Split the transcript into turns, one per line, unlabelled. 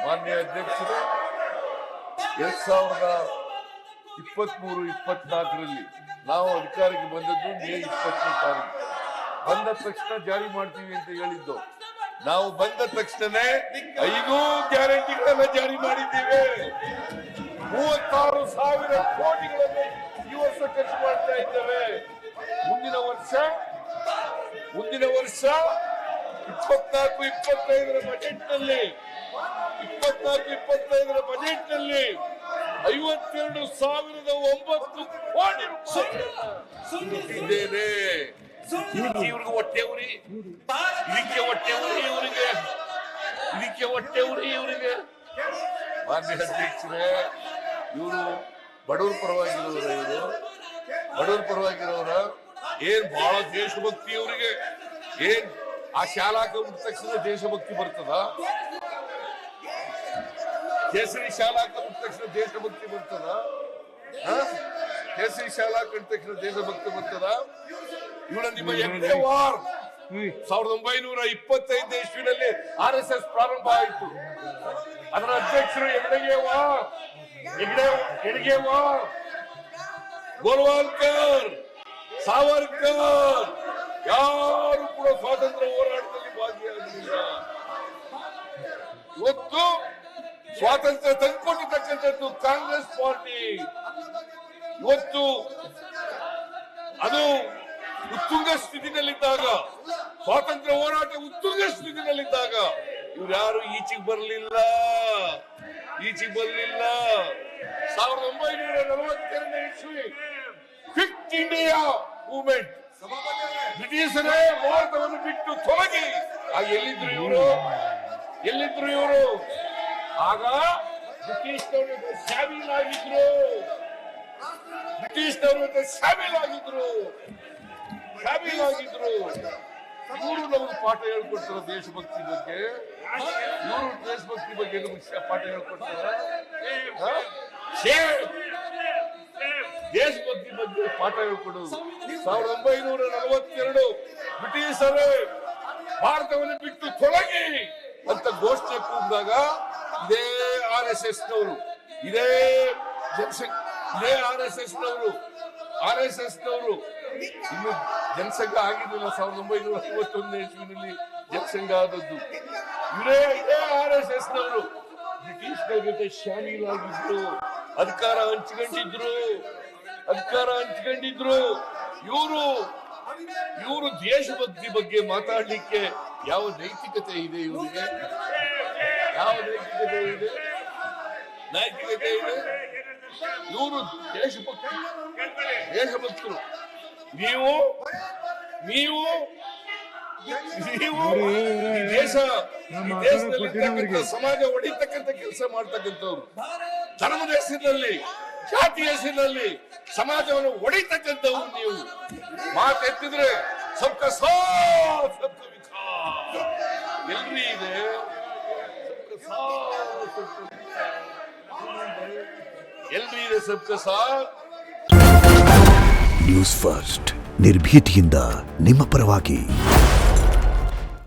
ಮಾನ್ಯ ಅಧ್ಯಕ್ಷರೇ, 2023-24ರಲ್ಲಿ ನಾವು ಅಧಿಕಾರಕ್ಕೆ ಬಂದದ್ದು ಮೇ 20ನೇ ತಾರೀಕು. ಬಂದ ತಕ್ಷಣ ಜಾರಿ ಮಾಡ್ತೀವಿ ಅಂತ ಹೇಳಿದ್ದು. ನಾವು ಬಂದ ತಕ್ಷಣನೇ 5 ಗ್ಯಾರಂಟಿಗಳನ್ನ ಜಾರಿ ಮಾಡಿದ್ದೀವಿ. 36,000 ಕೋಟಿಗಳನ್ನು ಈ ವರ್ಷ ಖರ್ಚು ಮಾಡ್ತಾ ಇದ್ದೇವೆ. ಮುಂದಿನ ವರ್ಷ 24-25ರ ಬಜೆಟ್ನಲ್ಲಿ 52,909 ಕೋಟಿ ಇದ್ದೇನೆ. ಇವ್ರಿಗೆ ಹೊಟ್ಟೆ ಉರಿ, ಇದಕ್ಕೆ ಹೊಟ್ಟೆ ಉರಿ ಇವರಿಗೆ. ಮಾನ್ಯ ಅಧ್ಯಕ್ಷರೇ, ಇವರು ಬಡವರ ಪರವಾಗಿರೋರ ಏನ್ ಬಹಳ ದೇಶಭಕ್ತಿ ಇವರಿಗೆ. ಏನ್ ಆ ಶಾಲಾ ಕಂಡ ತಕ್ಷಣ ದೇಶಭಕ್ತಿ ಬರ್ತದ? ಕೇಸರಿ ಶಾಲಾ ಕಂಡ ತಕ್ಷಣ ದೇಶಭಕ್ತಿ ಬರ್ತದ? ಕೇಸರಿ ಶಾಲಾ ಕಂಡ ತಕ್ಷಣ ದೇಶಭಕ್ತಿ ಬರ್ತದ? ಇವರ ನಿಮ್ಮ ಹೆಗ್ಡೆ ವಾರ್ 1925 ಇಸ್ವಿನಲ್ಲಿ RSS ಪ್ರಾರಂಭ ಆಯಿತು. ಅದರ ಅಧ್ಯಕ್ಷರು ಹೆಗ್ಡೆ ವಾರ್, ಗೋಲ್ವಾಲ್ಕರ್, ಸಾವರ್ಕರ್ ಯಾರು ಕೂಡ ಸ್ವಾತಂತ್ರ್ಯ ಹೋರಾಟದಲ್ಲಿ ಭಾಗಿಯಾಗಲಿಲ್ಲ. ಇವತ್ತು ಸ್ವಾತಂತ್ರ್ಯ ತಂದುಕೊಟ್ಟಿರ್ತಕ್ಕಂಥದ್ದು ಕಾಂಗ್ರೆಸ್ ಪಾರ್ಟಿ. ಇವತ್ತು ಅದು ಉತ್ತುಂಗ ಸ್ಥಿತಿನಲ್ಲಿದ್ದಾಗ, ಸ್ವಾತಂತ್ರ್ಯ ಹೋರಾಟ ಉತ್ತುಂಗ ಸ್ಥಿತಿನಲ್ಲಿದ್ದಾಗ ಇವ್ರು ಯಾರು ಈಚೆಗೆ ಬರಲಿಲ್ಲ. 1942ನೇ ಇಸ್ವಿ ಕ್ವಿಟ್ ಇಂಡಿಯಾ ಮೂವ್ಮೆಂಟ್, ಬ್ರಿಟಿಷರೇ ಭಾರತವನ್ನು ಬಿಟ್ಟು ತೊಲಗಿ. ಆಗ ಎಲ್ಲಿದ್ರು ಇವರು? ಆಗ ಬ್ರಿಟಿಷ್ನವ್ರ ಶಾಮೀಲಾಗಿದ್ರು. ಇವರು ನಮಗೆ ಪಾಠ ಹೇಳ್ಕೊಡ್ತಾರ ದೇಶಭಕ್ತಿ ಬಗ್ಗೆ. ನಮಗೆ ಪಾಠ ಹೇಳ್ಕೊಡ್ತಾರ. ದೇಶಭಕ್ತಿ ಬಗ್ಗೆ ಪಾಠ ಹೇಳ್ಕೊಡೋದು. 1942 ಬ್ರಿಟಿಷರೇ ಭಾರತವನ್ನು ಬಿಟ್ಟು ತೊಲಗಿ ಅಂತ ಘೋಷಣೆ ಕೂಗಿದಾಗ ಇದೇ RSS ನವರು ಇನ್ನು ಜನಸಂಘ ಆಗಿರಲಿಲ್ಲ. 1951ನೇ ಇಸ್ವಿನಲ್ಲಿ ಜನಸಂಘ ಆದದ್ದು. ಇದೇ RSS ನವರು ಬ್ರಿಟಿಷ್ನವ್ರ ಜೊತೆ ಶಾಮೀಲಾಗಿದ್ರು, ಅಧಿಕಾರ ಹಂಚಿಕೊಂಡಿದ್ರು. ಇವರು ದೇಶಭಕ್ತಿ ಬಗ್ಗೆ ಮಾತಾಡ್ಲಿಕ್ಕೆ ಯಾವ ನೈತಿಕತೆ ಇದೆ ಇವರಿಗೆ? ಇವರು ದೇಶಭಕ್ತರು. ನೀವು ದೇಶದಲ್ಲಿ ಸಮಾಜ ಒಡಿತಕ್ಕಂಥ ಕೆಲಸ ಮಾಡ್ತಕ್ಕಂಥವ್ರು. ಧರ್ಮದ ಹೆಸರಿನಲ್ಲಿ, ಜಾತಿಯ ಹೆಸರಿನಲ್ಲಿ ಸಮಾಜವನ್ನು ಒಡಿತಕ್ಕಂಥವ್ರು. ನೀವು ಮಾತೆತ್ತಿದ್ರೆ ಸಬ್ಕಾ ಸಾಥ್ ಸಬ್ಕಾ ವಿಕಾಸ್ ಎಲ್ರಿ ಇದೆ. ಸಬ್ಕಾ ಸಾಥ್.
ನ್ಯೂಸ್ ಫಸ್ಟ್, ನಿರ್ಭೀತಿಯಿಂದ ನಿಮ್ಮ ಪರವಾಗಿ.